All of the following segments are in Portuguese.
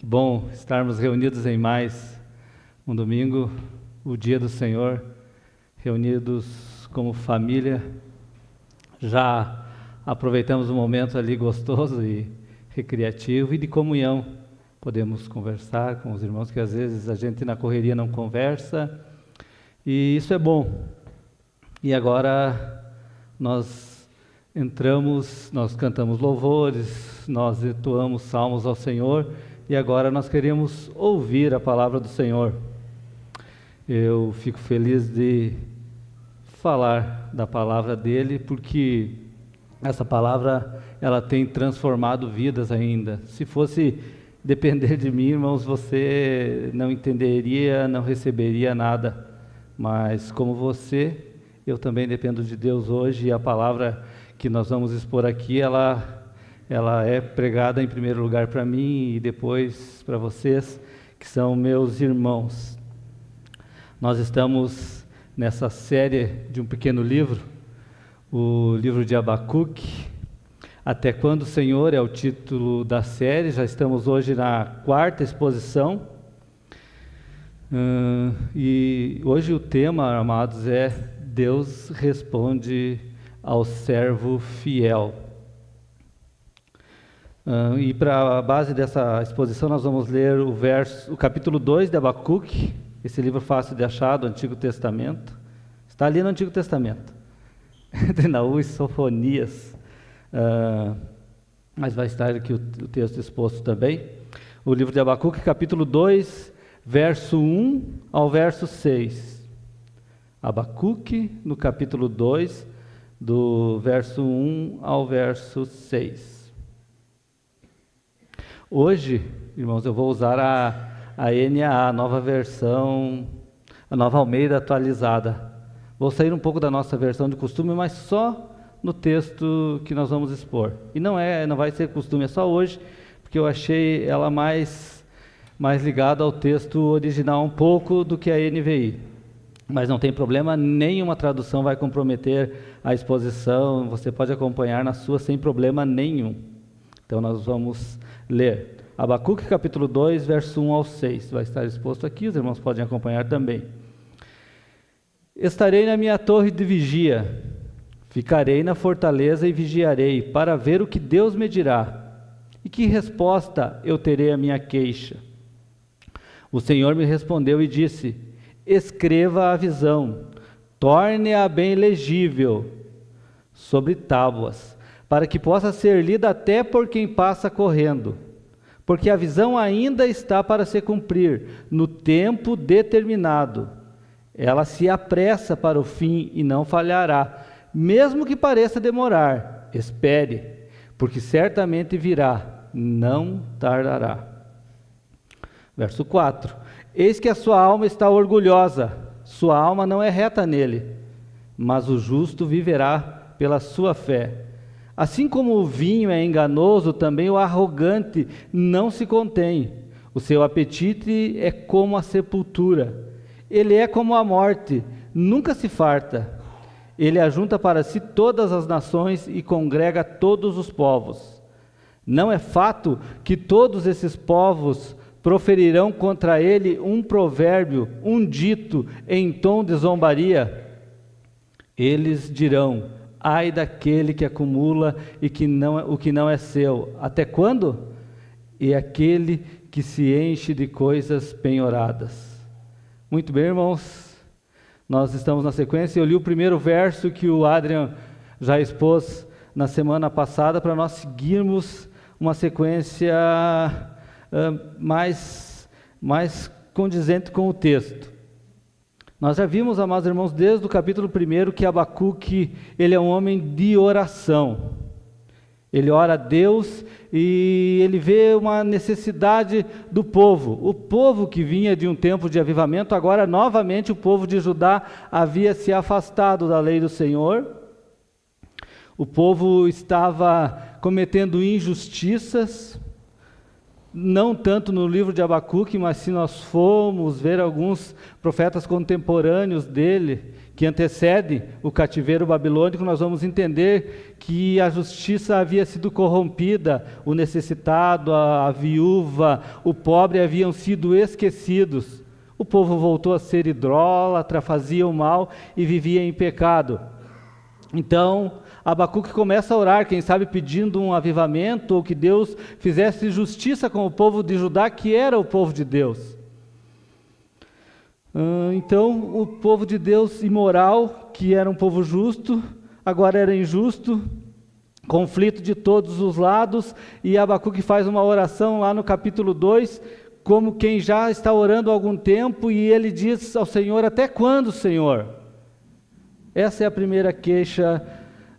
Que bom estarmos reunidos em mais um domingo, o dia do Senhor, reunidos como família. Já aproveitamos um momento ali gostoso e recreativo e de comunhão. Podemos conversar com os irmãos que às vezes a gente na correria não conversa, e isso é bom. E agora nós cantamos louvores, nós entoamos salmos ao Senhor, e agora nós queremos ouvir a palavra do Senhor. Eu fico feliz de falar da palavra dele, porque essa palavra ela tem transformado vidas ainda. Se fosse depender de mim, irmãos, você não entenderia, não receberia nada. Mas como você, eu também dependo de Deus hoje, e a palavra que nós vamos expor aqui, ela é pregada em primeiro lugar para mim e depois para vocês, que são meus irmãos. Nós estamos nessa série de um pequeno livro, o livro de Abacuque. Até quando, Senhor, é o título da série. Já estamos hoje na quarta exposição. E hoje o tema, amados, é Deus responde ao servo fiel. E para a base dessa exposição nós vamos ler o capítulo 2 de Abacuque, esse livro fácil de achar do Antigo Testamento. Está ali no Antigo Testamento, entre Naú e Sofonias, mas vai estar aqui o texto exposto também. O livro de Abacuque, capítulo 2, verso 1 ao verso 6. Abacuque, no capítulo 2, do verso 1 ao verso 6. Hoje, irmãos, eu vou usar a NAA, a nova versão, a nova Almeida atualizada. Vou sair um pouco da nossa versão de costume, mas só no texto que nós vamos expor. E não vai ser costume, é só hoje, porque eu achei ela mais ligada ao texto original um pouco do que a NVI. Mas não tem problema, nenhuma tradução vai comprometer a exposição, você pode acompanhar na sua sem problema nenhum. Então nós vamos ler Abacuque capítulo 2, verso 1 ao 6, vai estar exposto aqui, os irmãos podem acompanhar também. Estarei na minha torre de vigia, ficarei na fortaleza e vigiarei, para ver o que Deus me dirá, e que resposta eu terei à minha queixa. O Senhor me respondeu e disse: escreva a visão, torne-a bem legível sobre tábuas, para que possa ser lida até por quem passa correndo, porque a visão ainda está para se cumprir, no tempo determinado. Ela se apressa para o fim e não falhará, mesmo que pareça demorar, espere, porque certamente virá, não tardará. Verso 4. Eis que a sua alma está orgulhosa, sua alma não é reta nele, mas o justo viverá pela sua fé. Assim como o vinho é enganoso, também o arrogante não se contém. O seu apetite é como a sepultura. Ele é como a morte, nunca se farta. Ele ajunta para si todas as nações e congrega todos os povos. Não é fato que todos esses povos proferirão contra ele um provérbio, um dito em tom de zombaria? Eles dirão: ai daquele que acumula o que não é seu. Até quando? E aquele que se enche de coisas penhoradas. Muito bem, irmãos. Nós estamos na sequência. Eu li o primeiro verso que o Adrian já expôs na semana passada, para nós seguirmos uma sequência mais condizente com o texto. Nós já vimos, amados irmãos, desde o capítulo 1, que Abacuque, ele é um homem de oração. Ele ora a Deus e ele vê uma necessidade do povo. O povo que vinha de um tempo de avivamento, agora novamente o povo de Judá havia se afastado da lei do Senhor. O povo estava cometendo injustiças. não tanto no livro de Abacuque, mas se nós formos ver alguns profetas contemporâneos dele, que antecedem o cativeiro babilônico, nós vamos entender que a justiça havia sido corrompida, o necessitado, a viúva, o pobre haviam sido esquecidos. O povo voltou a ser idólatra, fazia o mal e vivia em pecado. Então, Abacuque começa a orar, quem sabe pedindo um avivamento, ou que Deus fizesse justiça com o povo de Judá, que era o povo de Deus. Então, o povo de Deus imoral, que era um povo justo, agora era injusto, conflito de todos os lados, e Abacuque faz uma oração lá no capítulo 2, como quem já está orando há algum tempo, e ele diz ao Senhor: até quando, Senhor? Essa é a primeira queixa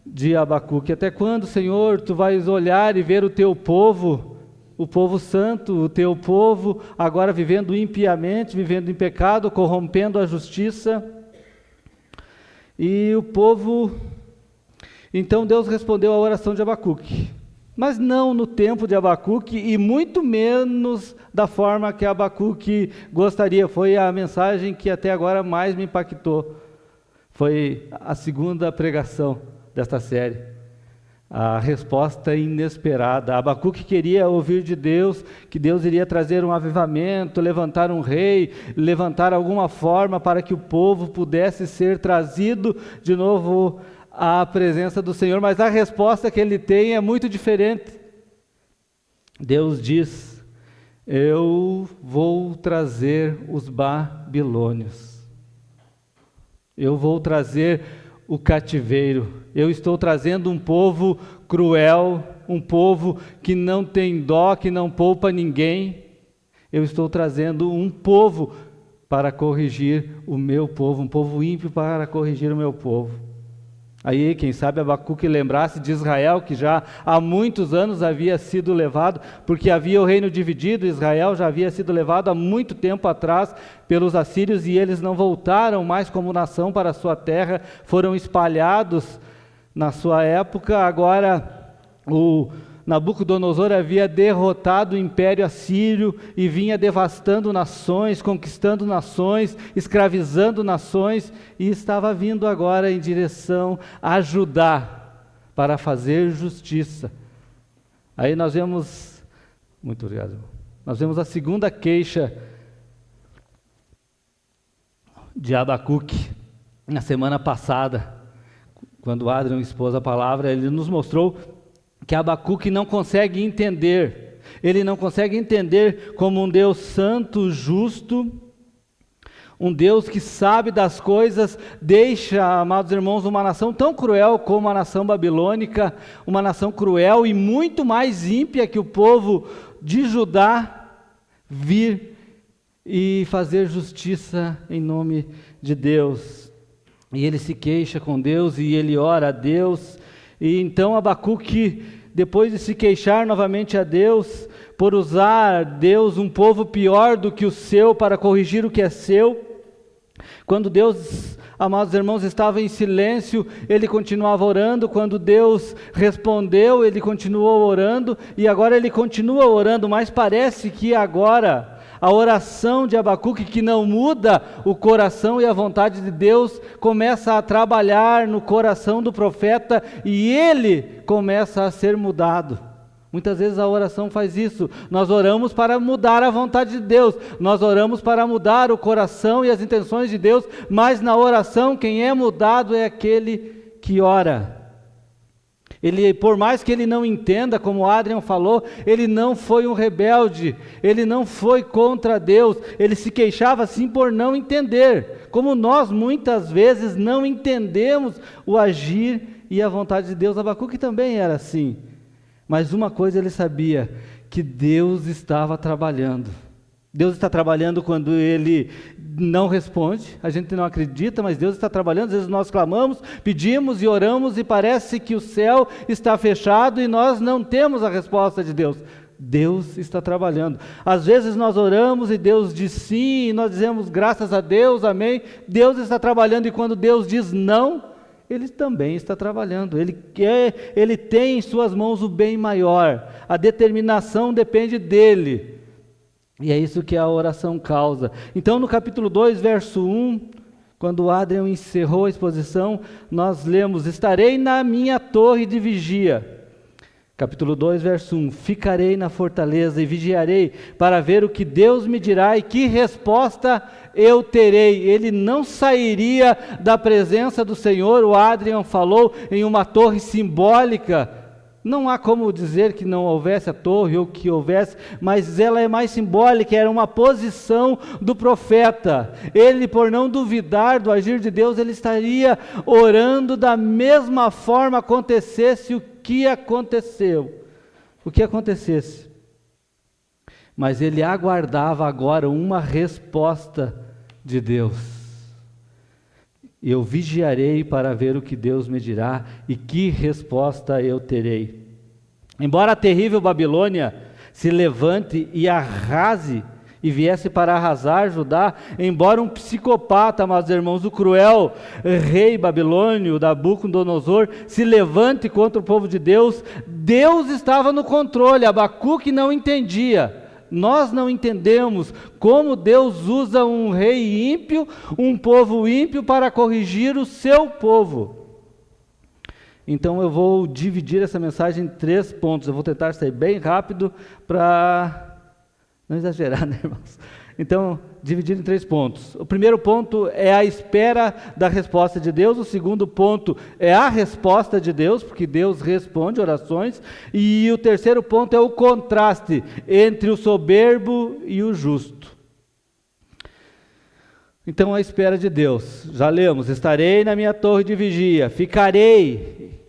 de Abacuque. Até quando, Senhor, tu vais olhar e ver o teu povo, o povo santo, o teu povo, agora vivendo impiamente, vivendo em pecado, corrompendo a justiça? E o povo... Então Deus respondeu à oração de Abacuque, mas não no tempo de Abacuque e muito menos da forma que Abacuque gostaria. Foi a mensagem que até agora mais me impactou. Foi a segunda pregação desta série. A resposta inesperada. Abacuque queria ouvir de Deus que Deus iria trazer um avivamento, levantar um rei, levantar alguma forma para que o povo pudesse ser trazido de novo à presença do Senhor, mas a resposta que ele tem é muito diferente. Deus diz: eu vou trazer os babilônios. Eu vou trazer o cativeiro. Eu estou trazendo um povo cruel, um povo que não tem dó, que não poupa ninguém. Eu estou trazendo um povo para corrigir o meu povo, um povo ímpio para corrigir o meu povo. Aí, quem sabe Abacuque lembrasse de Israel, que já há muitos anos havia sido levado, porque havia o reino dividido. Israel já havia sido levado há muito tempo atrás pelos assírios, e eles não voltaram mais como nação para a sua terra, foram espalhados na sua época. Agora, o Nabucodonosor havia derrotado o império assírio e vinha devastando nações, conquistando nações, escravizando nações, e estava vindo agora em direção a Judá para fazer justiça. Aí nós vemos, muito obrigado, nós vemos a segunda queixa de Abacuque. Na semana passada, quando Adrian expôs a palavra, ele nos mostrou que Abacuque não consegue entender. Ele não consegue entender como um Deus santo, justo, um Deus que sabe das coisas, deixa, amados irmãos, uma nação tão cruel como a nação babilônica, uma nação cruel e muito mais ímpia que o povo de Judá, vir e fazer justiça em nome de Deus. E ele se queixa com Deus e ele ora a Deus. E então Abacuque, depois de se queixar novamente a Deus, por usar Deus um povo pior do que o seu para corrigir o que é seu, quando Deus, amados irmãos, estava em silêncio, ele continuava orando. Quando Deus respondeu, ele continuou orando, e agora ele continua orando, mas parece que agora a oração de Abacuque, que não muda o coração e a vontade de Deus, começa a trabalhar no coração do profeta e ele começa a ser mudado. Muitas vezes a oração faz isso. Nós oramos para mudar a vontade de Deus, nós oramos para mudar o coração e as intenções de Deus, mas na oração quem é mudado é aquele que ora. Ele, por mais que ele não entenda, como Adrian falou, ele não foi um rebelde, ele não foi contra Deus, ele se queixava sim por não entender, como nós muitas vezes não entendemos o agir e a vontade de Deus. Abacuque também era assim, mas uma coisa ele sabia, que Deus estava trabalhando. Deus está trabalhando quando ele não responde, a gente não acredita, mas Deus está trabalhando. Às vezes nós clamamos, pedimos e oramos e parece que o céu está fechado e nós não temos a resposta de Deus. Deus está trabalhando. Às vezes nós oramos e Deus diz sim, e nós dizemos graças a Deus, amém. Deus está trabalhando, e quando Deus diz não, Ele também está trabalhando, ele tem em suas mãos o bem maior, a determinação depende dele, e é isso que a oração causa. Então no capítulo 2, verso 1, quando Adrian encerrou a exposição, nós lemos: estarei na minha torre de vigia. Capítulo 2, verso 1, ficarei na fortaleza e vigiarei para ver o que Deus me dirá e que resposta eu terei. Ele não sairia da presença do Senhor. O Adrian falou em uma torre simbólica. Não há como dizer que não houvesse a torre ou que houvesse, mas ela é mais simbólica, era uma posição do profeta. Ele, por não duvidar do agir de Deus, ele estaria orando da mesma forma acontecesse o que acontecesse. Mas ele aguardava agora uma resposta de Deus. Eu vigiarei para ver o que Deus me dirá e que resposta eu terei. Embora a terrível Babilônia se levante e arrase, e viesse para arrasar Judá, embora um psicopata, meus irmãos, o cruel rei babilônio, Nabucodonosor, se levante contra o povo de Deus, Deus estava no controle. Abacuque não entendia. Nós não entendemos como Deus usa um rei ímpio, um povo ímpio, para corrigir o seu povo. Então eu vou dividir essa mensagem em 3 pontos. Eu vou tentar sair bem rápido para não exagerar, né, irmãos? Então, dividido em 3 pontos. O primeiro ponto é a espera da resposta de Deus. O segundo ponto é a resposta de Deus, porque Deus responde orações. E o terceiro ponto é o contraste entre o soberbo e o justo. Então, a espera de Deus. Já lemos: estarei na minha torre de vigia, ficarei.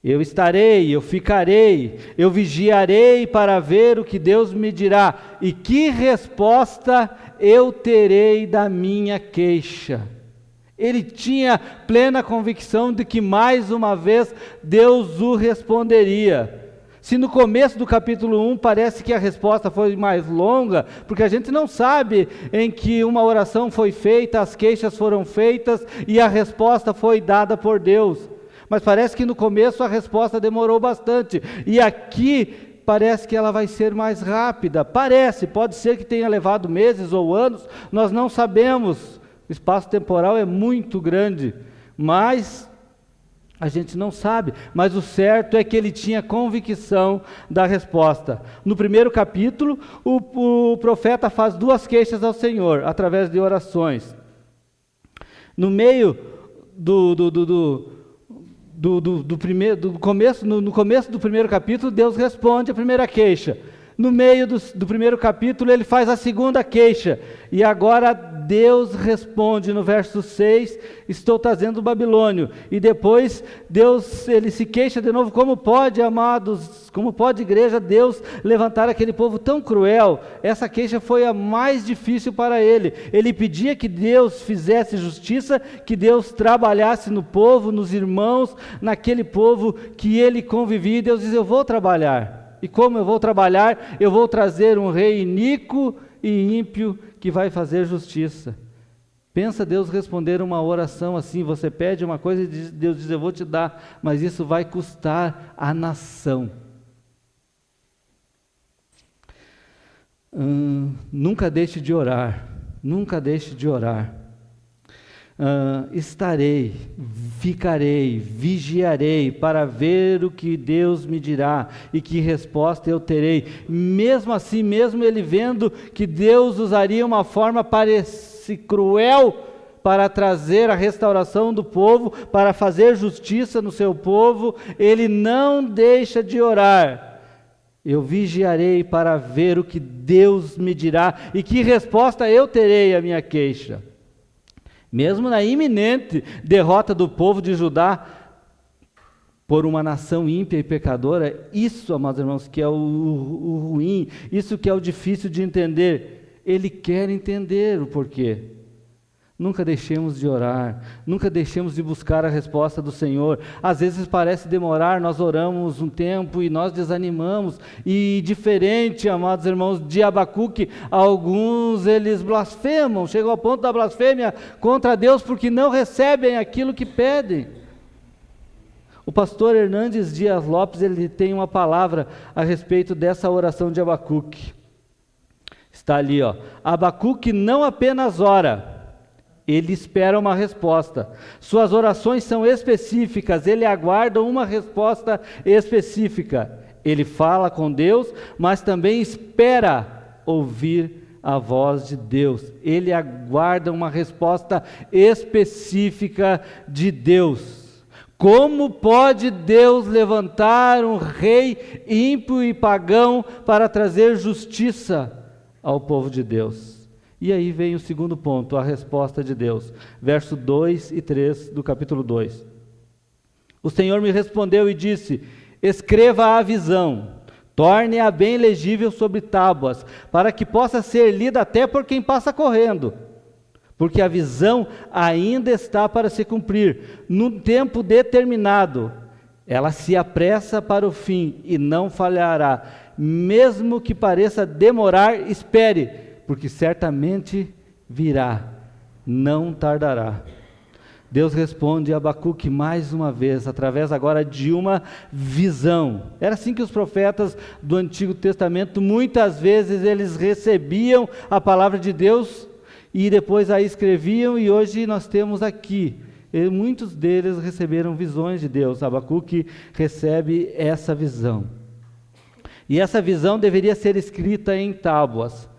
Eu estarei, eu ficarei, eu vigiarei para ver o que Deus me dirá e que resposta eu terei da minha queixa. Ele tinha plena convicção de que mais uma vez Deus o responderia. Se no começo do capítulo 1 parece que a resposta foi mais longa, porque a gente não sabe em que uma oração foi feita, as queixas foram feitas e a resposta foi dada por Deus. Mas parece que no começo a resposta demorou bastante. E aqui parece que ela vai ser mais rápida. Pode ser que tenha levado meses ou anos, nós não sabemos. O espaço temporal é muito grande, mas a gente não sabe. Mas o certo é que ele tinha convicção da resposta. No primeiro capítulo, o profeta faz 2 queixas ao Senhor, através de orações. No meio no começo do primeiro capítulo, Deus responde a primeira queixa. No meio do primeiro capítulo, ele faz a segunda queixa. E agora Deus responde no verso 6, estou trazendo o Babilônio. E depois Deus, ele se queixa de novo. Como pode, amados, como pode, igreja, Deus levantar aquele povo tão cruel? Essa queixa foi a mais difícil para ele. Ele pedia que Deus fizesse justiça, que Deus trabalhasse no povo, nos irmãos, naquele povo que ele convivia. E Deus diz: eu vou trabalhar. E como eu vou trabalhar? Eu vou trazer um rei iníquo e ímpio que vai fazer justiça. Pensa Deus responder uma oração assim: você pede uma coisa e Deus diz: eu vou te dar, mas isso vai custar a nação. Nunca deixe de orar, nunca deixe de orar. Estarei, ficarei, vigiarei para ver o que Deus me dirá e que resposta eu terei. Mesmo assim, mesmo ele vendo que Deus usaria uma forma cruel para trazer a restauração do povo, para fazer justiça no seu povo, ele não deixa de orar. Eu vigiarei para ver o que Deus me dirá e que resposta eu terei à minha queixa. Mesmo na iminente derrota do povo de Judá por uma nação ímpia e pecadora, isso, amados irmãos, que é o ruim, isso que é o difícil de entender. Ele quer entender o porquê. Nunca deixemos de orar, nunca deixemos de buscar a resposta do Senhor. Às vezes parece demorar, nós oramos um tempo e nós desanimamos. E diferente, amados irmãos, de Abacuque, alguns eles blasfemam, chegam ao ponto da blasfêmia contra Deus porque não recebem aquilo que pedem. O pastor Hernandes Dias Lopes, ele tem uma palavra a respeito dessa oração de Abacuque. Está ali, ó. Abacuque não apenas ora, ele espera uma resposta. Suas orações são específicas, ele aguarda uma resposta específica. Ele fala com Deus, mas também espera ouvir a voz de Deus. Ele aguarda uma resposta específica de Deus. Como pode Deus levantar um rei ímpio e pagão para trazer justiça ao povo de Deus? E aí vem o segundo ponto, a resposta de Deus. Verso 2 e 3 do capítulo 2. O Senhor me respondeu e disse: escreva a visão, torne-a bem legível sobre tábuas, para que possa ser lida até por quem passa correndo. Porque a visão ainda está para se cumprir, num tempo determinado. Ela se apressa para o fim e não falhará. Mesmo que pareça demorar, espere, porque certamente virá, não tardará. Deus responde a Abacuque mais uma vez, através agora de uma visão. Era assim que os profetas do Antigo Testamento, muitas vezes eles recebiam a palavra de Deus e depois a escreviam, e hoje nós temos aqui, muitos deles receberam visões de Deus. Abacuque recebe essa visão. E essa visão deveria ser escrita em tábuas,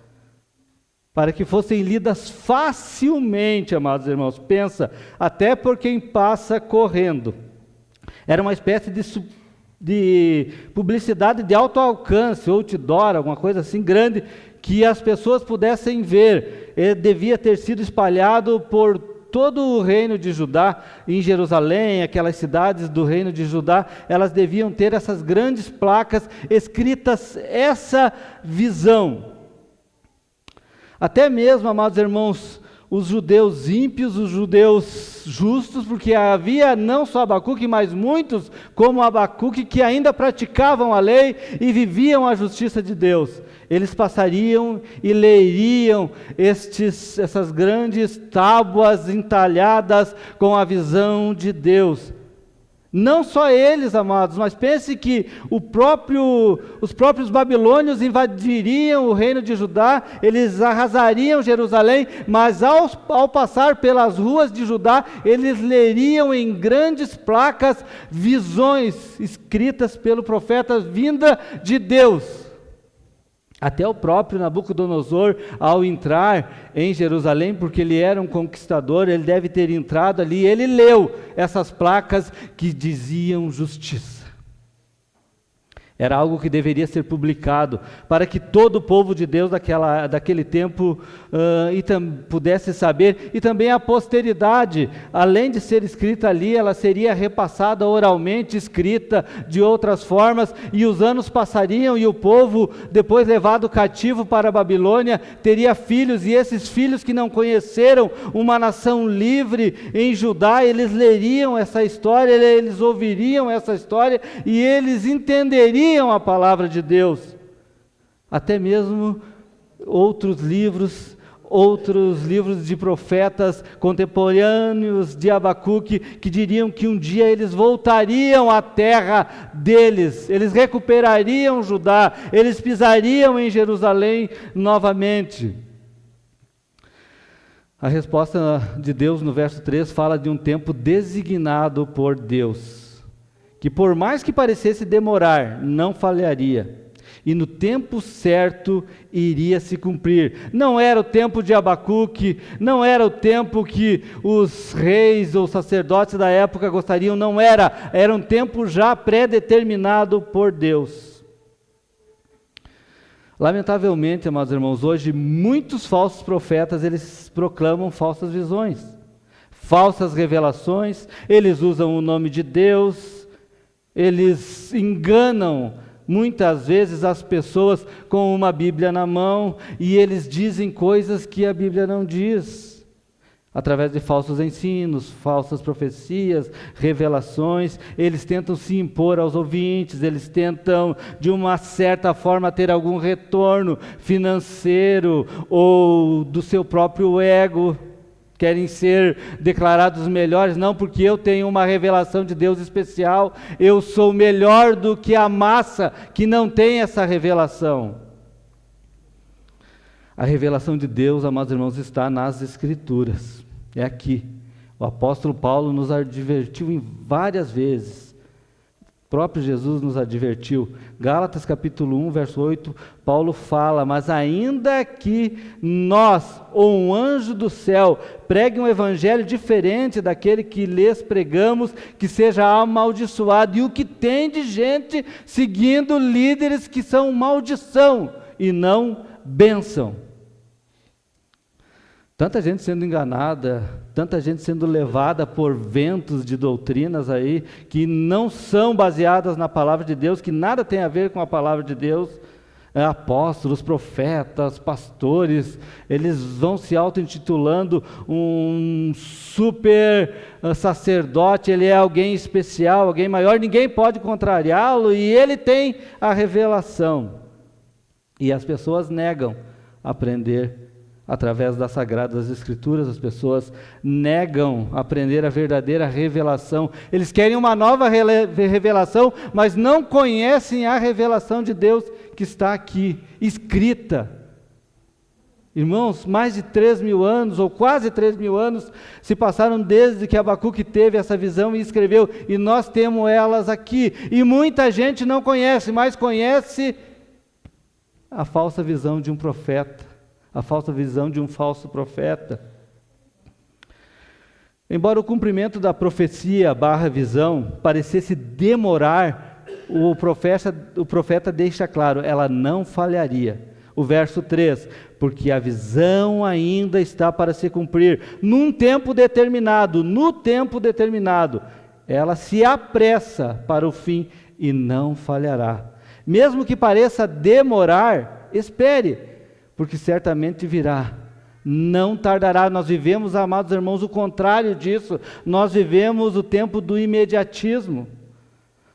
para que fossem lidas facilmente, amados irmãos. Pensa, até por quem passa correndo. Era uma espécie de publicidade de alto alcance, outdoor, alguma coisa assim grande, que as pessoas pudessem ver. Devia ter sido espalhado por todo o reino de Judá. Em Jerusalém, aquelas cidades do reino de Judá, elas deviam ter essas grandes placas escritas, essa visão. Até mesmo, amados irmãos, os judeus ímpios, os judeus justos, porque havia não só Abacuque, mas muitos como Abacuque que ainda praticavam a lei e viviam a justiça de Deus. Eles passariam e leriam essas grandes tábuas entalhadas com a visão de Deus. Não só eles, amados, mas pense que os próprios babilônios invadiriam o reino de Judá, eles arrasariam Jerusalém, mas ao passar pelas ruas de Judá, eles leriam em grandes placas visões escritas pelo profeta vinda de Deus. Até o próprio Nabucodonosor, ao entrar em Jerusalém, porque ele era um conquistador, ele deve ter entrado ali, ele leu essas placas que diziam justiça. Era algo que deveria ser publicado, para que todo o povo de Deus daquele tempo pudesse saber, e também a posteridade, além de ser escrita ali, ela seria repassada oralmente, escrita de outras formas, e os anos passariam, e o povo, depois levado cativo para a Babilônia, teria filhos, e esses filhos que não conheceram uma nação livre em Judá, eles leriam essa história, eles ouviriam essa história, e eles entenderiam a palavra de Deus. Até mesmo outros livros de profetas contemporâneos de Abacuque, que diriam que um dia eles voltariam à terra deles, eles recuperariam Judá, eles pisariam em Jerusalém novamente. A resposta de Deus no verso 3 fala de um tempo designado por Deus, que por mais que parecesse demorar, não falharia, e no tempo certo iria se cumprir. Não era o tempo de Abacuque, não era o tempo que os reis ou sacerdotes da época gostariam, não era, era um tempo já pré-determinado por Deus. Lamentavelmente, amados irmãos, hoje muitos falsos profetas, eles proclamam falsas visões, falsas revelações, eles usam o nome de Deus, eles enganam muitas vezes as pessoas com uma Bíblia na mão, e eles dizem coisas que a Bíblia não diz, através de falsos ensinos, falsas profecias, revelações. Eles tentam se impor aos ouvintes, eles tentam de uma certa forma ter algum retorno financeiro ou do seu próprio ego, querem ser declarados melhores, não, porque eu tenho uma revelação de Deus especial, eu sou melhor do que a massa que não tem essa revelação. A revelação de Deus, amados irmãos, está nas Escrituras, é aqui. O apóstolo Paulo nos advertiu em várias vezes, o próprio Jesus nos advertiu. Gálatas capítulo 1, verso 8, Paulo fala: mas ainda que nós, ou um anjo do céu, pregue um evangelho diferente daquele que lhes pregamos, que seja amaldiçoado. E o que tem de gente seguindo líderes que são maldição e não bênção. Tanta gente sendo enganada, tanta gente sendo levada por ventos de doutrinas aí, que não são baseadas na palavra de Deus, que nada tem a ver com a palavra de Deus. Apóstolos, profetas, pastores, eles vão se auto-intitulando um super sacerdote, ele é alguém especial, alguém maior, ninguém pode contrariá-lo, e ele tem a revelação. E as pessoas negam aprender através das Sagradas Escrituras, as pessoas negam aprender a verdadeira revelação. Eles querem uma nova revelação, mas não conhecem a revelação de Deus que está aqui, escrita. Irmãos, mais de 3.000 anos, ou quase 3.000 anos, se passaram desde que Abacuque teve essa visão e escreveu, e nós temos elas aqui. E muita gente não conhece, mas conhece a falsa visão de um profeta, a falsa visão de um falso profeta. Embora o cumprimento da profecia / visão parecesse demorar, o profeta deixa claro, ela não falharia. O verso 3, porque a visão ainda está para se cumprir, no tempo determinado, ela se apressa para o fim e não falhará. Mesmo que pareça demorar, espere, porque certamente virá, não tardará. Nós vivemos, amados irmãos, o contrário disso. Nós vivemos o tempo do imediatismo.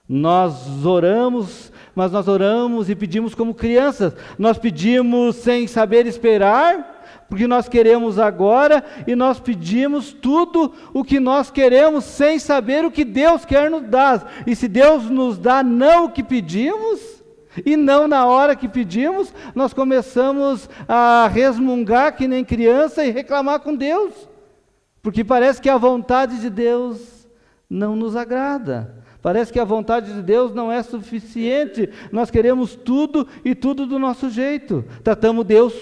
Nós oramos, mas nós oramos e pedimos como crianças. Nós pedimos sem saber esperar, porque nós queremos agora, e nós pedimos tudo o que nós queremos sem saber o que Deus quer nos dar. E se Deus nos dá não o que pedimos, e não na hora que pedimos, nós começamos a resmungar que nem criança e reclamar com Deus, porque parece que a vontade de Deus não nos agrada, parece que a vontade de Deus não é suficiente, nós queremos tudo e tudo do nosso jeito, tratamos Deus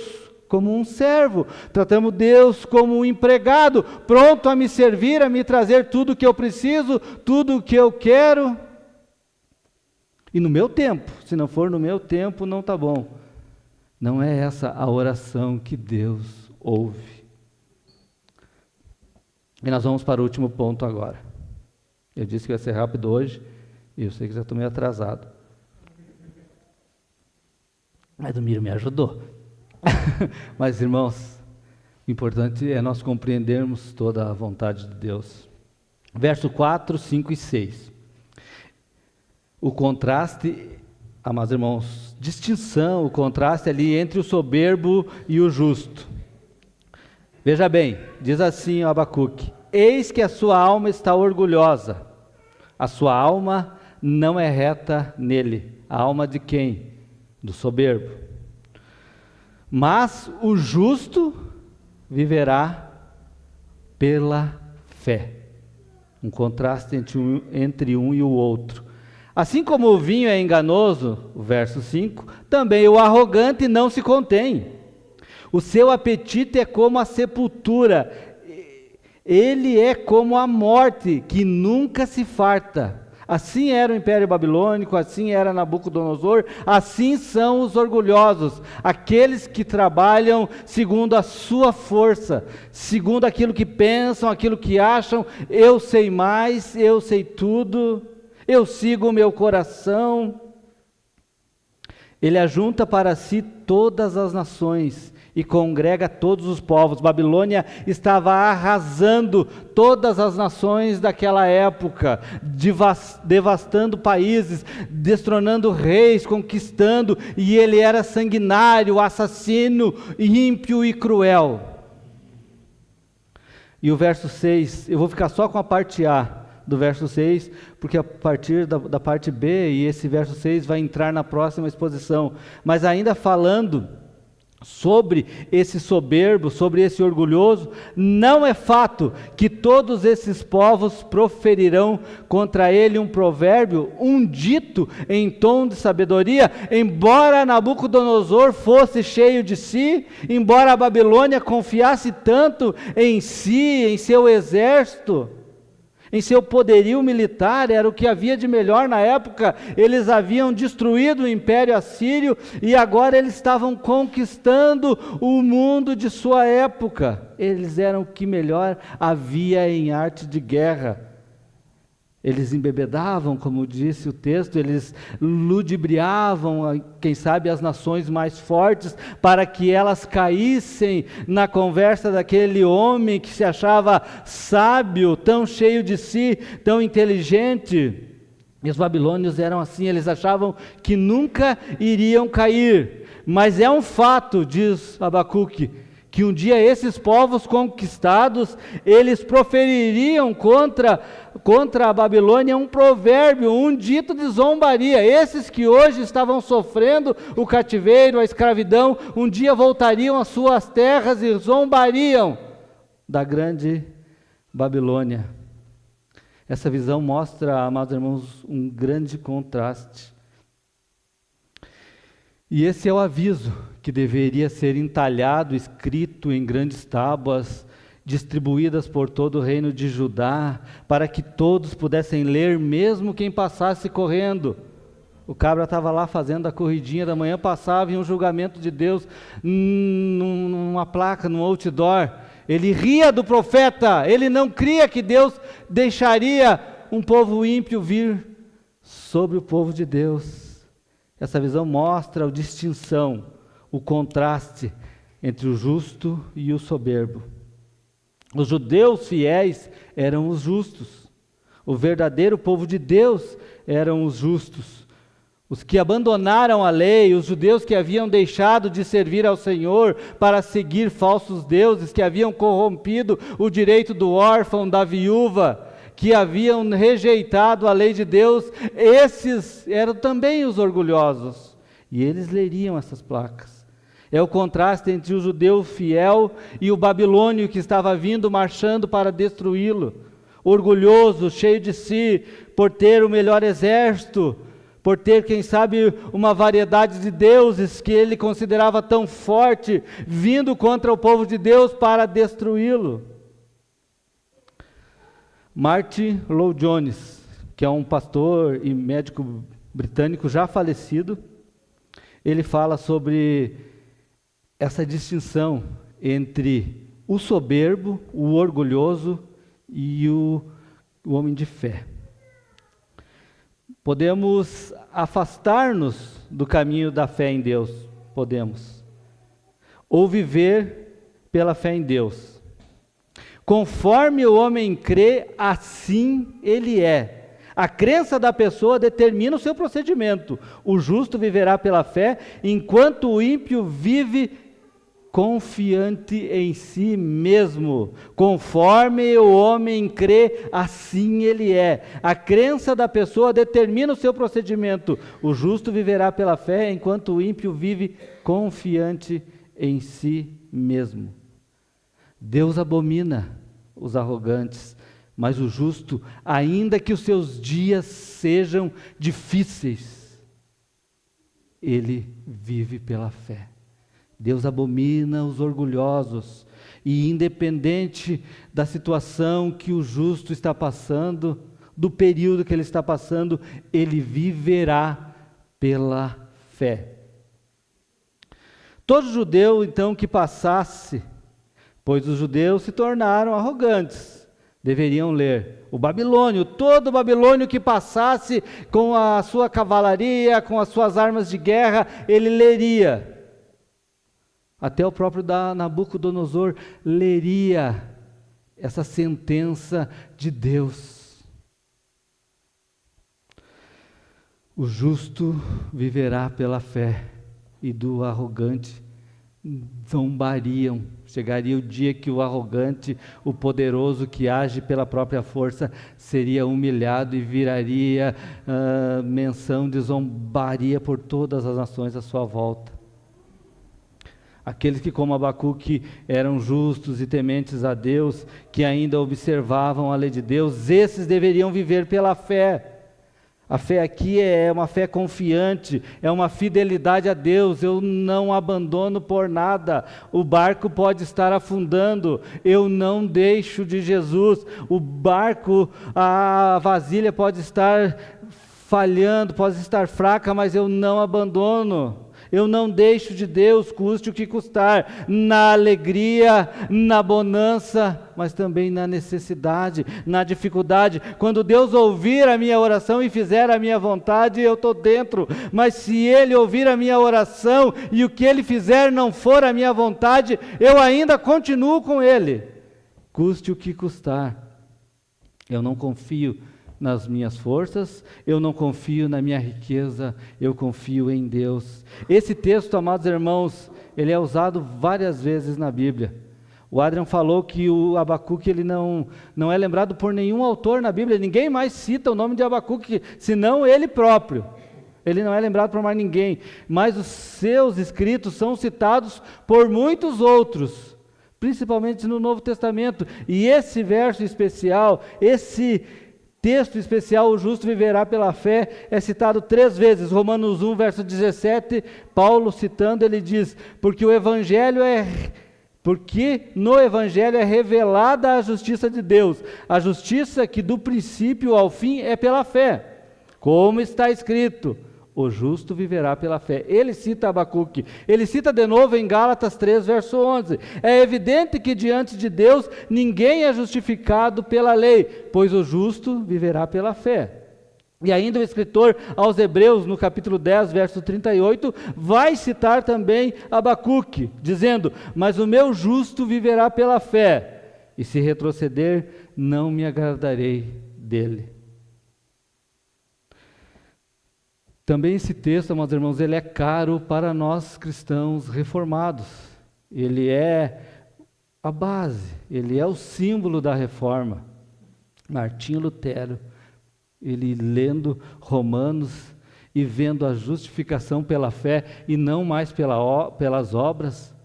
como um servo, tratamos Deus como um empregado, pronto a me servir, a me trazer tudo o que eu preciso, tudo o que eu quero. E no meu tempo, se não for no meu tempo, não está bom. Não é essa a oração que Deus ouve. E nós vamos para o último ponto agora. Eu disse que ia ser rápido hoje, e eu sei que já estou meio atrasado. Mas o Miro me ajudou. Mas, irmãos, o importante é nós compreendermos toda a vontade de Deus. Verso 4, 5 e 6. O contraste, amados irmãos, distinção, o contraste ali entre o soberbo e o justo. Veja bem, diz assim o Abacuque: eis que a sua alma está orgulhosa, a sua alma não é reta nele. A alma de quem? Do soberbo. Mas o justo viverá pela fé. Um contraste entre um e o outro. Assim como o vinho é enganoso, o verso 5, também o arrogante não se contém. O seu apetite é como a sepultura, ele é como a morte, que nunca se farta. Assim era o Império Babilônico, assim era Nabucodonosor, assim são os orgulhosos, aqueles que trabalham segundo a sua força, segundo aquilo que pensam, aquilo que acham, eu sei mais, eu sei tudo, eu sigo o meu coração. Ele ajunta para si todas as nações e congrega todos os povos. Babilônia estava arrasando todas as nações daquela época, devastando países, destronando reis, conquistando, e ele era sanguinário, assassino, ímpio e cruel. E o verso 6, eu vou ficar só com a parte A do verso 6, porque a partir da parte B, e esse verso 6 vai entrar na próxima exposição. Mas ainda falando sobre esse soberbo, sobre esse orgulhoso, não é fato que todos esses povos proferirão contra ele um provérbio, um dito em tom de sabedoria, embora Nabucodonosor fosse cheio de si, embora a Babilônia confiasse tanto em si, em seu exército, em seu poderio militar, era o que havia de melhor na época. Eles haviam destruído o Império Assírio e agora eles estavam conquistando o mundo de sua época. Eles eram o que melhor havia em arte de guerra. Eles embebedavam, como disse o texto, eles ludibriavam, quem sabe, as nações mais fortes, para que elas caíssem na conversa daquele homem que se achava sábio, tão cheio de si, tão inteligente. E os babilônios eram assim, eles achavam que nunca iriam cair. Mas é um fato, diz Abacuque, que um dia esses povos conquistados, eles profeririam contra a Babilônia um provérbio, um dito de zombaria. Esses que hoje estavam sofrendo o cativeiro, a escravidão, um dia voltariam às suas terras e zombariam da grande Babilônia. Essa visão mostra, amados irmãos, um grande contraste. E esse é o aviso que deveria ser entalhado, escrito em grandes tábuas, distribuídas por todo o reino de Judá, para que todos pudessem ler, mesmo quem passasse correndo. O cabra estava lá fazendo a corridinha da manhã, passava em um julgamento de Deus, numa placa, num outdoor. Ele ria do profeta, ele não cria que Deus deixaria um povo ímpio vir sobre o povo de Deus. Essa visão mostra a distinção, o contraste entre o justo e o soberbo. Os judeus fiéis eram os justos. O verdadeiro povo de Deus eram os justos. Os que abandonaram a lei, os judeus que haviam deixado de servir ao Senhor para seguir falsos deuses, que haviam corrompido o direito do órfão, da viúva, que haviam rejeitado a lei de Deus, esses eram também os orgulhosos. E eles leriam essas placas. É o contraste entre o judeu fiel e o babilônio que estava vindo, marchando para destruí-lo. Orgulhoso, cheio de si, por ter o melhor exército, por ter, quem sabe, uma variedade de deuses que ele considerava tão forte, vindo contra o povo de Deus para destruí-lo. Martin Lloyd-Jones, que é um pastor e médico britânico já falecido, ele fala sobre essa distinção entre o soberbo, o orgulhoso e o homem de fé. Podemos afastar-nos do caminho da fé em Deus, podemos, ou viver pela fé em Deus. Conforme o homem crê, assim ele é. A crença da pessoa determina o seu procedimento. O justo viverá pela fé, enquanto o ímpio vive confiante em si mesmo. Conforme o homem crê, assim ele é. A crença da pessoa determina o seu procedimento. O justo viverá pela fé, enquanto o ímpio vive confiante em si mesmo. Deus abomina os arrogantes, mas o justo, ainda que os seus dias sejam difíceis, ele vive pela fé. Deus abomina os orgulhosos, e independente da situação que o justo está passando, do período que ele está passando, ele viverá pela fé. Todo judeu, então, que passasse, pois os judeus se tornaram arrogantes, deveriam ler o babilônio, todo babilônio que passasse com a sua cavalaria, com as suas armas de guerra, ele leria. Até o próprio Nabucodonosor leria essa sentença de Deus. O justo viverá pela fé, e do arrogante zombariam. Chegaria o dia que o arrogante, o poderoso que age pela própria força, seria humilhado e viraria menção de zombaria por todas as nações à sua volta. Aqueles que, como Abacuque, eram justos e tementes a Deus, que ainda observavam a lei de Deus, esses deveriam viver pela fé. A fé aqui é uma fé confiante, é uma fidelidade a Deus. Eu não abandono por nada. O barco pode estar afundando, eu não deixo de Jesus. O barco, a vasilha pode estar falhando, pode estar fraca, mas eu não abandono. Eu não deixo de Deus, custe o que custar, na alegria, na bonança, mas também na necessidade, na dificuldade. Quando Deus ouvir a minha oração e fizer a minha vontade, eu estou dentro. Mas se Ele ouvir a minha oração e o que Ele fizer não for a minha vontade, eu ainda continuo com Ele, custe o que custar. Eu não confio nas minhas forças, eu não confio na minha riqueza, eu confio em Deus. Esse texto, amados irmãos, ele é usado várias vezes na Bíblia. O Adrian falou que o Abacuque ele não é lembrado por nenhum autor na Bíblia, ninguém mais cita o nome de Abacuque, senão ele próprio. Ele não é lembrado por mais ninguém, mas os seus escritos são citados por muitos outros, principalmente no Novo Testamento. E esse verso especial, esse texto especial, o justo viverá pela fé, é citado 3 vezes. Romanos 1, verso 17, Paulo citando, ele diz, porque no Evangelho é revelada a justiça de Deus, a justiça que do princípio ao fim é pela fé, como está escrito, o justo viverá pela fé. Ele cita Abacuque, ele cita de novo em Gálatas 3, verso 11, é evidente que diante de Deus ninguém é justificado pela lei, pois o justo viverá pela fé. E ainda o escritor aos Hebreus, no capítulo 10, verso 38, vai citar também Abacuque, dizendo, mas o meu justo viverá pela fé, e se retroceder, não me agradarei dele. Também esse texto, amados irmãos, ele é caro para nós cristãos reformados. Ele é a base, ele é o símbolo da reforma. Martinho Lutero, ele lendo Romanos e vendo a justificação pela fé e não mais pelas obras.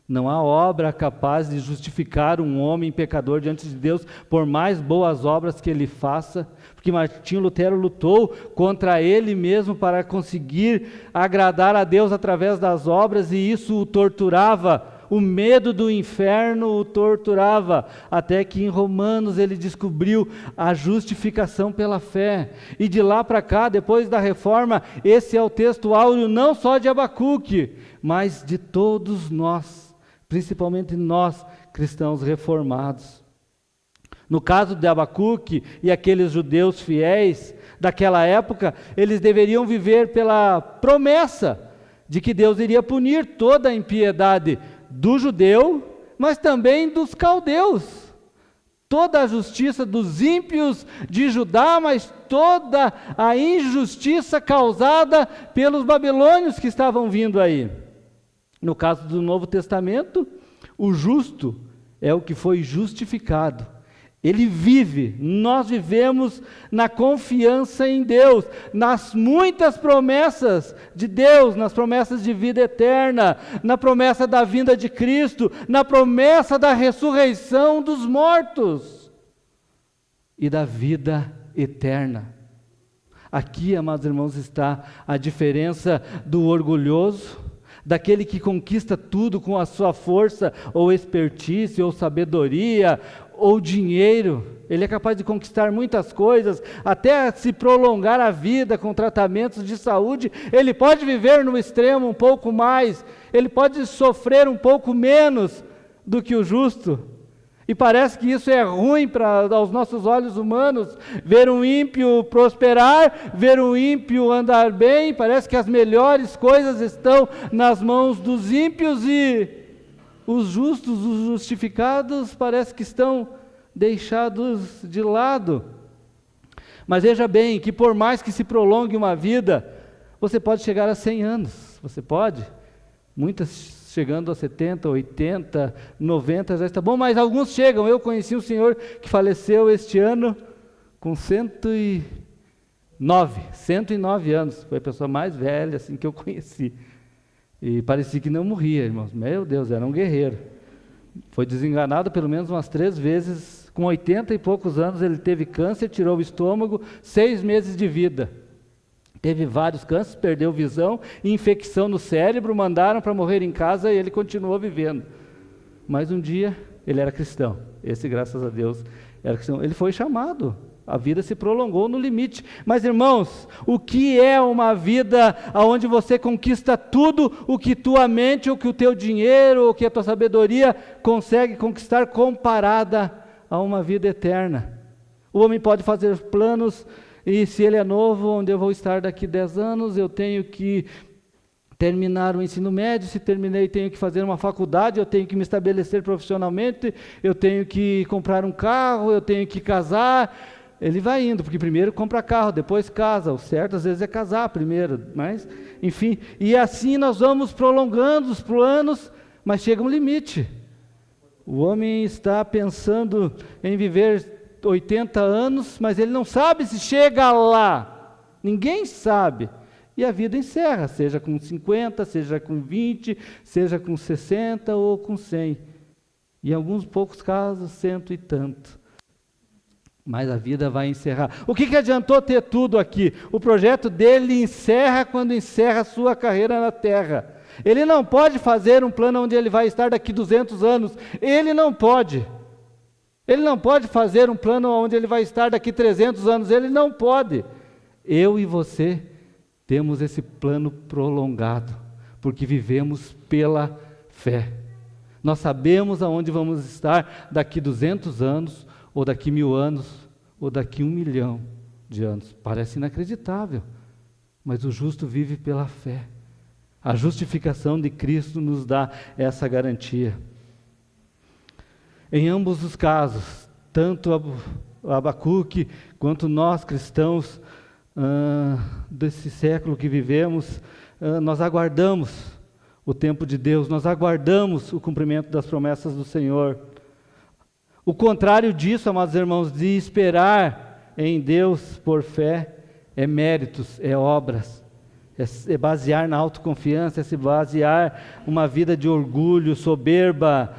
Não há obra capaz de justificar um homem pecador diante de Deus, por mais boas obras que ele faça, porque Martinho Lutero lutou contra ele mesmo para conseguir agradar a Deus através das obras, e isso o torturava, o medo do inferno o torturava, até que em Romanos ele descobriu a justificação pela fé, e de lá para cá, depois da reforma, esse é o texto áureo não só de Abacuque, mas de todos nós, principalmente nós, cristãos reformados. No caso de Abacuque e aqueles judeus fiéis daquela época, eles deveriam viver pela promessa de que Deus iria punir toda a impiedade do judeu, mas também dos caldeus. Toda a justiça dos ímpios de Judá, mas toda a injustiça causada pelos babilônios que estavam vindo aí. No caso do Novo Testamento, o justo é o que foi justificado. Ele vive, nós vivemos na confiança em Deus, nas muitas promessas de Deus, nas promessas de vida eterna, na promessa da vinda de Cristo, na promessa da ressurreição dos mortos e da vida eterna. Aqui, amados irmãos, está a diferença do orgulhoso, daquele que conquista tudo com a sua força, ou expertise, ou sabedoria, ou dinheiro. Ele é capaz de conquistar muitas coisas, até se prolongar a vida com tratamentos de saúde. Ele pode viver no extremo um pouco mais, ele pode sofrer um pouco menos do que o justo. E parece que isso é ruim aos nossos olhos humanos, ver um ímpio prosperar, ver um ímpio andar bem, parece que as melhores coisas estão nas mãos dos ímpios e os justos, os justificados, parece que estão deixados de lado. Mas veja bem, que por mais que se prolongue uma vida, você pode chegar a 100 anos, você pode. Muitas chegando a 70, 80, 90, já está bom, mas alguns chegam. Eu conheci um senhor que faleceu este ano com 109 anos, foi a pessoa mais velha assim, que eu conheci, e parecia que não morria, irmãos, meu Deus, era um guerreiro. Foi desenganado pelo menos umas 3 vezes, com 80 e poucos anos ele teve câncer, tirou o estômago, 6 meses de vida. Teve vários cânceres, perdeu visão, infecção no cérebro, mandaram para morrer em casa e ele continuou vivendo. Mas um dia ele era cristão, esse graças a Deus era cristão. Ele foi chamado, a vida se prolongou no limite. Mas irmãos, o que é uma vida onde você conquista tudo o que tua mente, ou que o teu dinheiro, ou que a tua sabedoria consegue conquistar, comparada a uma vida eterna? O homem pode fazer planos, e se ele é novo, onde eu vou estar daqui 10 anos, eu tenho que terminar o ensino médio, se terminei tenho que fazer uma faculdade, eu tenho que me estabelecer profissionalmente, eu tenho que comprar um carro, eu tenho que casar. Ele vai indo, porque primeiro compra carro, depois casa. O certo às vezes é casar primeiro, mas enfim, e assim nós vamos prolongando os planos, mas chega um limite. O homem está pensando em viver 80 anos, mas ele não sabe se chega lá, ninguém sabe, e a vida encerra, seja com 50, seja com 20, seja com 60 ou com 100, em alguns poucos casos, 100 e tanto, mas a vida vai encerrar. O que adiantou ter tudo aqui? O projeto dele encerra quando encerra a sua carreira na terra. Ele não pode fazer um plano onde ele vai estar daqui 200 anos, ele não pode. Ele não pode fazer um plano onde ele vai estar daqui 300 anos, ele não pode. Eu e você temos esse plano prolongado, porque vivemos pela fé. Nós sabemos aonde vamos estar daqui 200 anos, ou daqui 1000 anos, ou daqui 1 milhão de anos. Parece inacreditável, mas o justo vive pela fé. A justificação de Cristo nos dá essa garantia. Em ambos os casos, tanto Abacuque quanto nós cristãos desse século que vivemos, nós aguardamos o tempo de Deus, nós aguardamos o cumprimento das promessas do Senhor. O contrário disso, amados irmãos, de esperar em Deus por fé, é méritos, é obras, é basear na autoconfiança, é se basear uma vida de orgulho, soberba.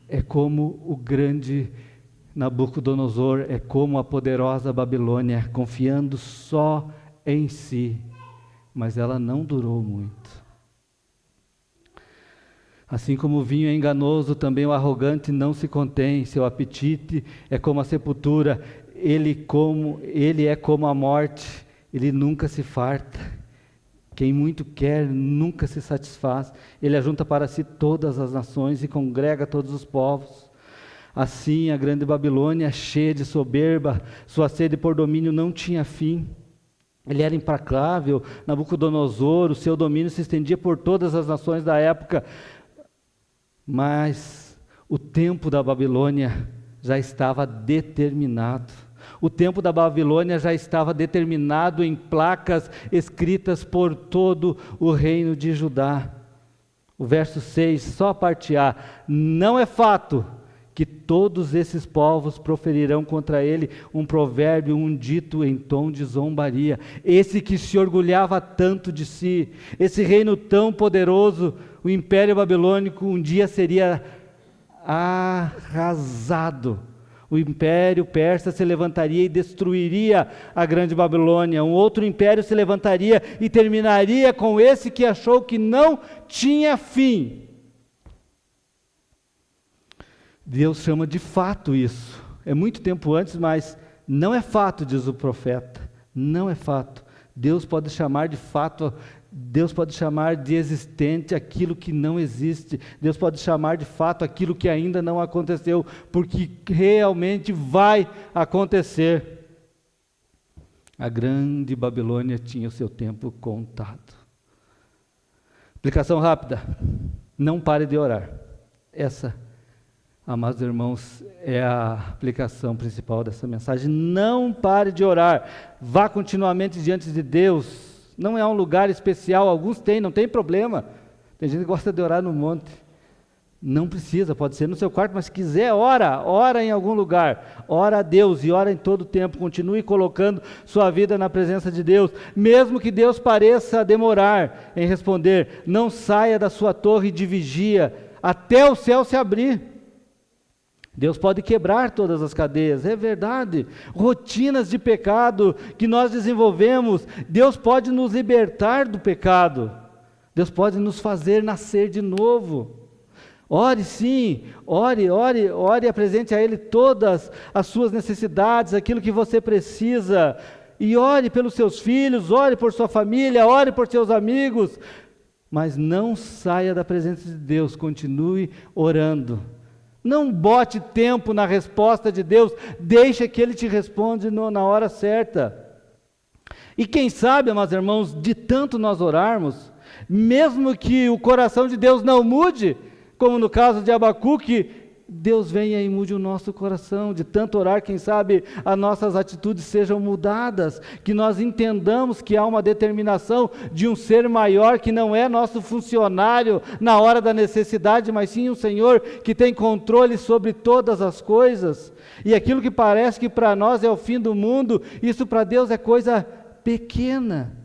É como o grande Nabucodonosor, é como a poderosa Babilônia, confiando só em si, mas ela não durou muito. Assim como o vinho é enganoso, também o arrogante não se contém, seu apetite é como a sepultura, ele é como a morte, ele nunca se farta. Quem muito quer nunca se satisfaz. Ele ajunta para si todas as nações e congrega todos os povos. Assim, a grande Babilônia, cheia de soberba, sua sede por domínio não tinha fim. Ele era implacável, Nabucodonosor, o seu domínio se estendia por todas as nações da época. Mas o tempo da Babilônia já estava determinado. O tempo da Babilônia já estava determinado em placas escritas por todo o reino de Judá. O verso 6, só a parte A. Não é fato que todos esses povos proferirão contra ele um provérbio, um dito em tom de zombaria. Esse que se orgulhava tanto de si, esse reino tão poderoso, o Império Babilônico, um dia seria arrasado. O Império Persa se levantaria e destruiria a grande Babilônia. Um outro império se levantaria e terminaria com esse que achou que não tinha fim. Deus chama de fato isso. É muito tempo antes, mas não é fato, diz o profeta. Não é fato. Deus pode chamar de fato, Deus pode chamar de existente aquilo que não existe. Deus pode chamar de fato aquilo que ainda não aconteceu, porque realmente vai acontecer. A grande Babilônia tinha o seu tempo contado. Aplicação rápida. Não pare de orar. Essa, amados irmãos, é a aplicação principal dessa mensagem. Não pare de orar. Vá continuamente diante de Deus. Não é um lugar especial, alguns têm, não tem problema. Tem gente que gosta de orar no monte. Não precisa, pode ser no seu quarto, mas se quiser, ora em algum lugar. Ora a Deus e ora em todo tempo. Continue colocando sua vida na presença de Deus. Mesmo que Deus pareça demorar em responder, não saia da sua torre de vigia até o céu se abrir. Deus pode quebrar todas as cadeias, é verdade. Rotinas de pecado que nós desenvolvemos, Deus pode nos libertar do pecado. Deus pode nos fazer nascer de novo. Ore sim, ore, apresente a Ele todas as suas necessidades, aquilo que você precisa. E ore pelos seus filhos, ore por sua família, ore por seus amigos. Mas não saia da presença de Deus, continue orando. Não bote tempo na resposta de Deus, deixa que Ele te responda na hora certa. E quem sabe, amados irmãos, de tanto nós orarmos, mesmo que o coração de Deus não mude, como no caso de Abacuque, Deus venha e mude o nosso coração, de tanto orar, quem sabe as nossas atitudes sejam mudadas, que nós entendamos que há uma determinação de um ser maior, que não é nosso funcionário na hora da necessidade, mas sim um Senhor que tem controle sobre todas as coisas, e aquilo que parece que para nós é o fim do mundo, isso para Deus é coisa pequena.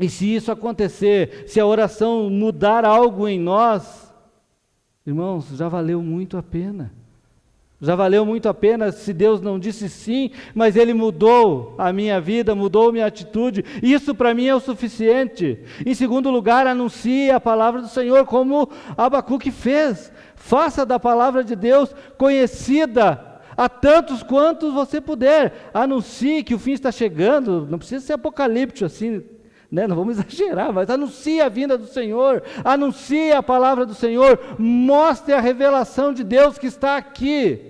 E se isso acontecer, se a oração mudar algo em nós, irmãos, já valeu muito a pena. Já valeu muito a pena se Deus não disse sim, mas Ele mudou a minha vida, mudou a minha atitude. Isso para mim é o suficiente. Em segundo lugar, anuncie a palavra do Senhor, como Abacuque fez. Faça da palavra de Deus conhecida a tantos quantos você puder. Anuncie que o fim está chegando, não precisa ser apocalíptico assim, não vamos exagerar, mas anuncie a vinda do Senhor, anuncie a palavra do Senhor, mostre a revelação de Deus que está aqui.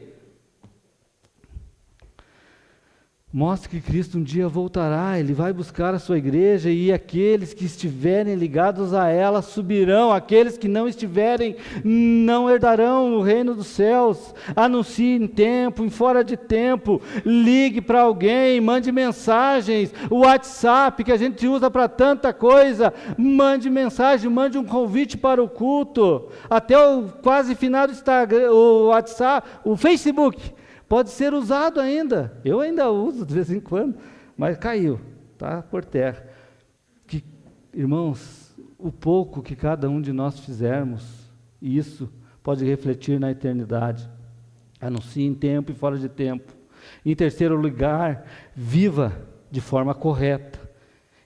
Mostre que Cristo um dia voltará, Ele vai buscar a sua igreja e aqueles que estiverem ligados a ela subirão, aqueles que não estiverem não herdarão o reino dos céus. Anuncie em tempo, em fora de tempo, ligue para alguém, mande mensagens, o WhatsApp que a gente usa para tanta coisa, mande mensagem, mande um convite para o culto, até o quase final do Instagram, o WhatsApp, o Facebook, pode ser usado ainda, eu ainda uso de vez em quando, mas caiu, está por terra. Irmãos, o pouco que cada um de nós fizermos, isso pode refletir na eternidade. Anuncie em tempo e fora de tempo. Em terceiro lugar, viva de forma correta.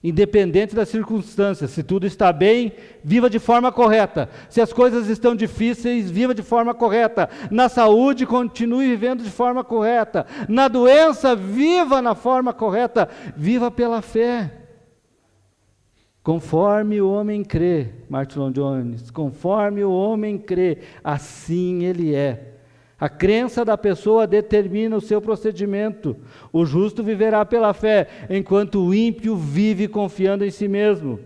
Independente das circunstâncias, se tudo está bem, viva de forma correta. Se as coisas estão difíceis, viva de forma correta. Na saúde, continue vivendo de forma correta. Na doença, viva na forma correta. Viva pela fé. Conforme o homem crê, Martin Lloyd Jones, conforme o homem crê, assim ele é. A crença da pessoa determina o seu procedimento. O justo viverá pela fé, enquanto o ímpio vive confiando em si mesmo.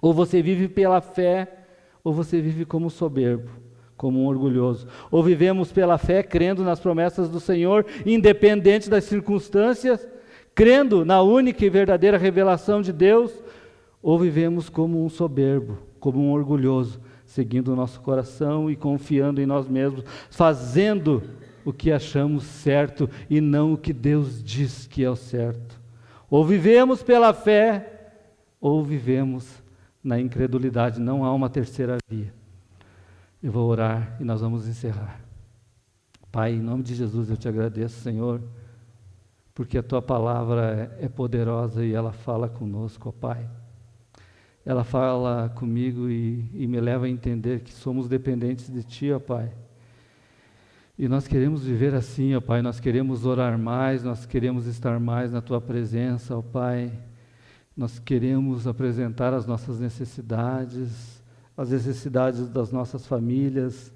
Ou você vive pela fé, ou você vive como soberbo, como um orgulhoso. Ou vivemos pela fé, crendo nas promessas do Senhor, independente das circunstâncias, crendo na única e verdadeira revelação de Deus, ou vivemos como um soberbo, como um orgulhoso, seguindo o nosso coração e confiando em nós mesmos, fazendo o que achamos certo e não o que Deus diz que é o certo. Ou vivemos pela fé, ou vivemos na incredulidade, não há uma terceira via. Eu vou orar e nós vamos encerrar. Pai, em nome de Jesus eu te agradeço, Senhor, porque a Tua palavra é poderosa e ela fala conosco, ó Pai. Ela fala comigo e me leva a entender que somos dependentes de Ti, ó Pai. E nós queremos viver assim, ó Pai, nós queremos orar mais, nós queremos estar mais na Tua presença, ó Pai. Nós queremos apresentar as nossas necessidades, as necessidades das nossas famílias,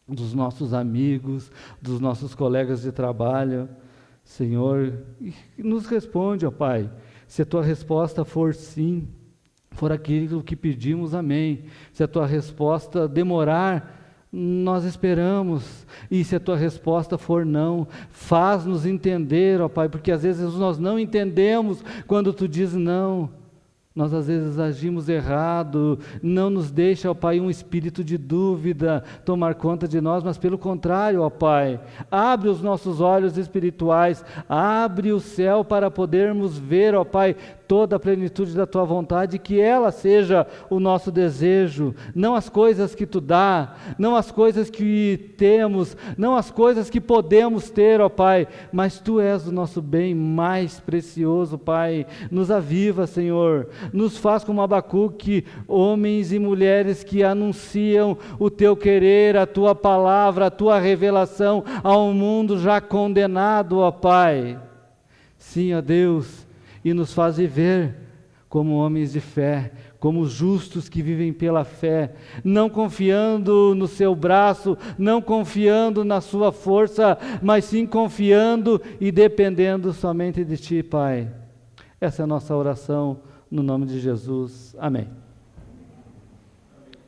dos nossos amigos, dos nossos colegas de trabalho. Senhor, nos responde, ó Pai, se a Tua resposta for sim, for aquilo que pedimos, amém. Se a Tua resposta demorar, nós esperamos. E se a Tua resposta for não, faz-nos entender, ó Pai, porque às vezes nós não entendemos quando Tu diz não. Nós às vezes agimos errado, não nos deixa, ó Pai, um espírito de dúvida tomar conta de nós, mas pelo contrário, ó Pai, abre os nossos olhos espirituais, abre o céu para podermos ver, ó Pai, toda a plenitude da Tua vontade, que ela seja o nosso desejo, não as coisas que Tu dá, não as coisas que temos, não as coisas que podemos ter, ó Pai, mas Tu és o nosso bem mais precioso, Pai. Nos aviva, Senhor, nos faz como Abacuque, homens e mulheres que anunciam o Teu querer, a Tua palavra, a Tua revelação ao mundo já condenado, ó Pai. Sim, ó Deus, e nos faz viver como homens de fé, como justos que vivem pela fé, não confiando no seu braço, não confiando na sua força, mas sim confiando e dependendo somente de Ti, Pai. Essa é a nossa oração, no nome de Jesus. Amém.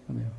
Amém.